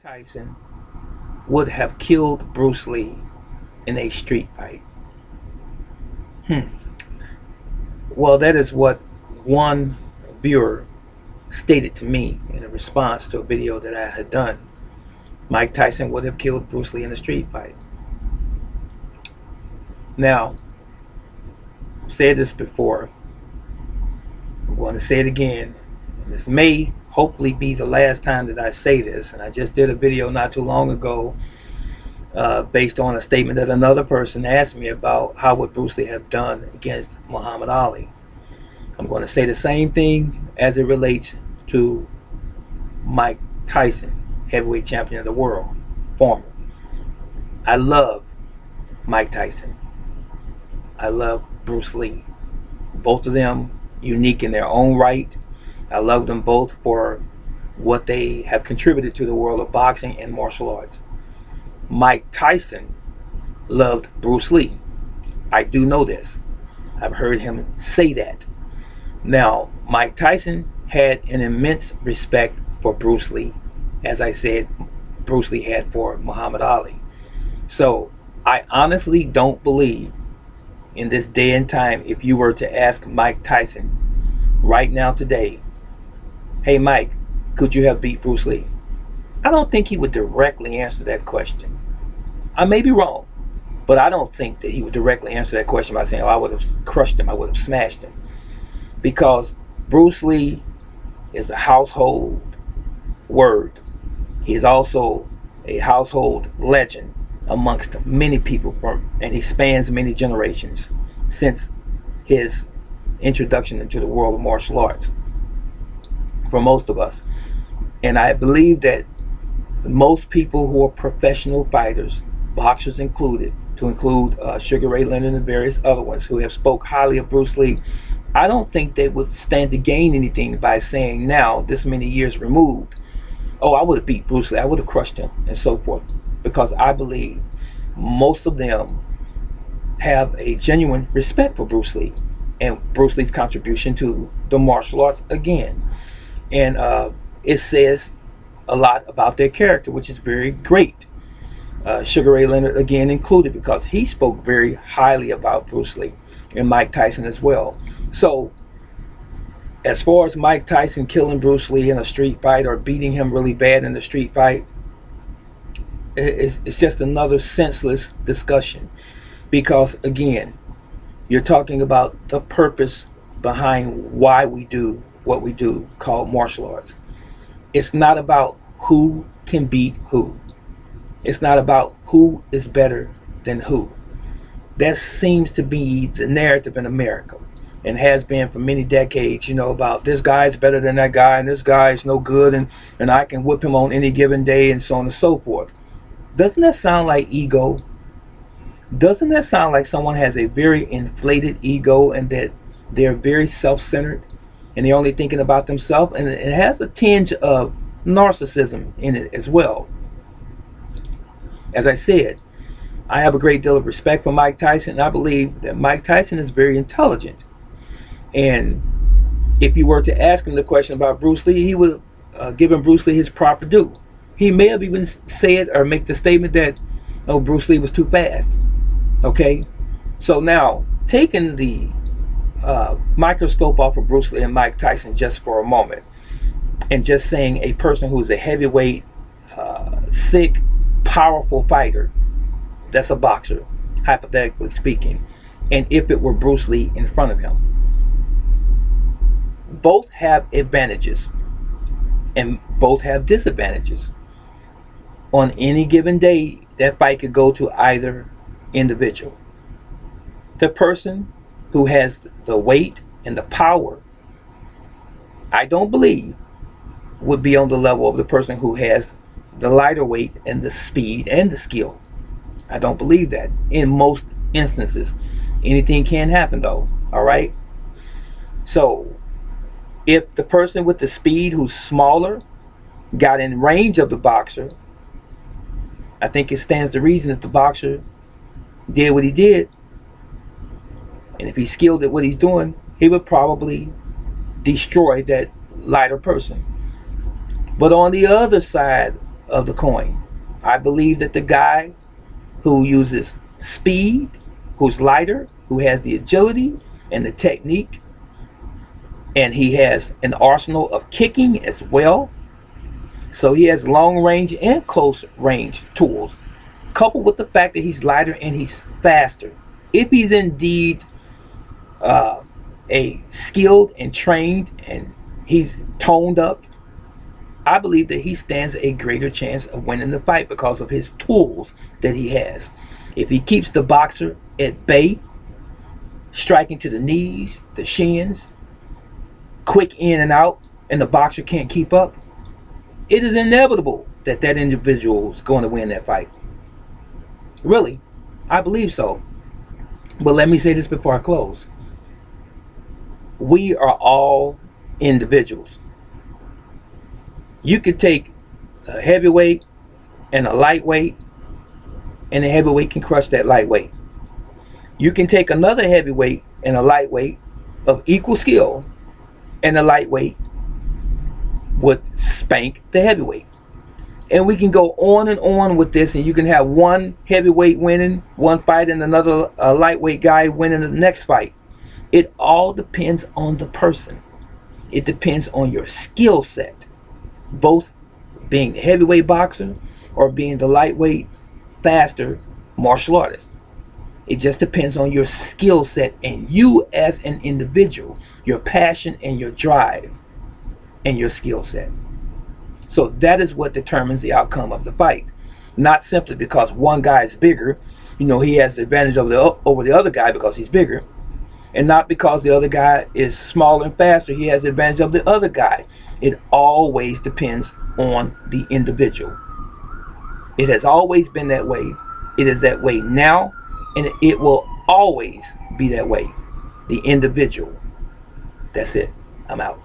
Tyson would have killed Bruce Lee in a street fight? Hmm. Well, that is what one viewer stated to me in a response to a video that I had done. Mike Tyson would have killed Bruce Lee in a street fight. Now, I've said this before. I'm going to say it again. And this may hopefully be the last time that I say this. And I just did a video not too long ago based on a statement that another person asked me about how would Bruce Lee have done against Muhammad Ali. I'm going to say the same thing as it relates to Mike Tyson, heavyweight champion of the world, former. I love Mike Tyson. I love Bruce Lee. Both of them unique in their own right. I love them both for what they have contributed to the world of boxing and martial arts. Mike Tyson loved Bruce Lee. I do know this. I've heard him say that. Now, Mike Tyson had an immense respect for Bruce Lee, as I said, Bruce Lee had for Muhammad Ali. So I honestly don't believe in this day and time, if you were to ask Mike Tyson right now today, hey Mike, could you have beat Bruce Lee? I don't think he would directly answer that question. I may be wrong, but I don't think that he would directly answer that question by saying, oh, I would have crushed him, I would have smashed him. Because Bruce Lee is a household word. He is also a household legend amongst many people, and he spans many generations since his introduction into the world of martial arts for most of us. And I believe that most people who are professional fighters, boxers included, to include Sugar Ray Leonard and various other ones who have spoke highly of Bruce Lee, I don't think they would stand to gain anything by saying now, this many years removed, oh, I would have beat Bruce Lee, I would have crushed him, and so forth. Because I believe most of them have a genuine respect for Bruce Lee and Bruce Lee's contribution to the martial arts again. And it says a lot about their character, which is very great. Sugar Ray Leonard again included, because he spoke very highly about Bruce Lee, and Mike Tyson as well. So as far as Mike Tyson killing Bruce Lee in a street fight or beating him really bad in a street fight, it's just another senseless discussion. Because again, you're talking about the purpose behind why we do what we do, called martial arts. It's not about who can beat who. It's not about who is better than who. That seems to be the narrative in America, and has been for many decades, about this guy's better than that guy, and this guy is no good, and I can whip him on any given day, and so on and so forth. Doesn't that sound like ego? Doesn't that sound like someone has a very inflated ego, and that they're very self-centered and they're only thinking about themselves? And it has a tinge of narcissism in it as well. As I said, I have a great deal of respect for Mike Tyson, and I believe that Mike Tyson is very intelligent. And if you were to ask him the question about Bruce Lee, he would have given Bruce Lee his proper due. He may have even said or make the statement that, oh, Bruce Lee was too fast. Okay? So now, taking the microscope off of Bruce Lee and Mike Tyson just for a moment, and just saying a person who's a heavyweight, thick, powerful fighter, that's a boxer, hypothetically speaking, and if it were Bruce Lee in front of him, both have advantages and both have disadvantages. On any given day, that fight could go to either individual. The person who has the weight and the power, I don't believe, would be on the level of the person who has the lighter weight and the speed and the skill. I don't believe that in most instances. Anything can happen though, all right? So if the person with the speed who's smaller got in range of the boxer, I think it stands to reason if the boxer did what he did, and if he's skilled at what he's doing, he would probably destroy that lighter person. But on the other side of the coin. I believe that the guy who uses speed, who's lighter, who has the agility and the technique, and he has an arsenal of kicking as well. So he has long range and close range tools, coupled with the fact that he's lighter and he's faster. If he's indeed uh, a skilled and trained and he's toned up, I believe that he stands a greater chance of winning the fight because of his tools that he has. If he keeps the boxer at bay, striking to the knees, the shins, quick in and out, and the boxer can't keep up, it is inevitable that that individual is going to win that fight. Really, I believe so. But let me say this before I close. We are all individuals. You could take a heavyweight and a lightweight, and the heavyweight can crush that lightweight. You can take another heavyweight and a lightweight of equal skill, and the lightweight would spank the heavyweight. And we can go on and on with this, and you can have one heavyweight winning one fight and another lightweight guy winning the next fight. It all depends on the person. It depends on your skill set, both being the heavyweight boxer or being the lightweight, faster martial artist. It just depends on your skill set and you as an individual, your passion and your drive and your skill set. So that is what determines the outcome of the fight. Not simply because one guy is bigger, he has the advantage over the other guy because he's bigger. And not because the other guy is smaller and faster, he has the advantage of the other guy. It always depends on the individual. It has always been that way. It is that way now, and it will always be that way. The individual. That's it. I'm out.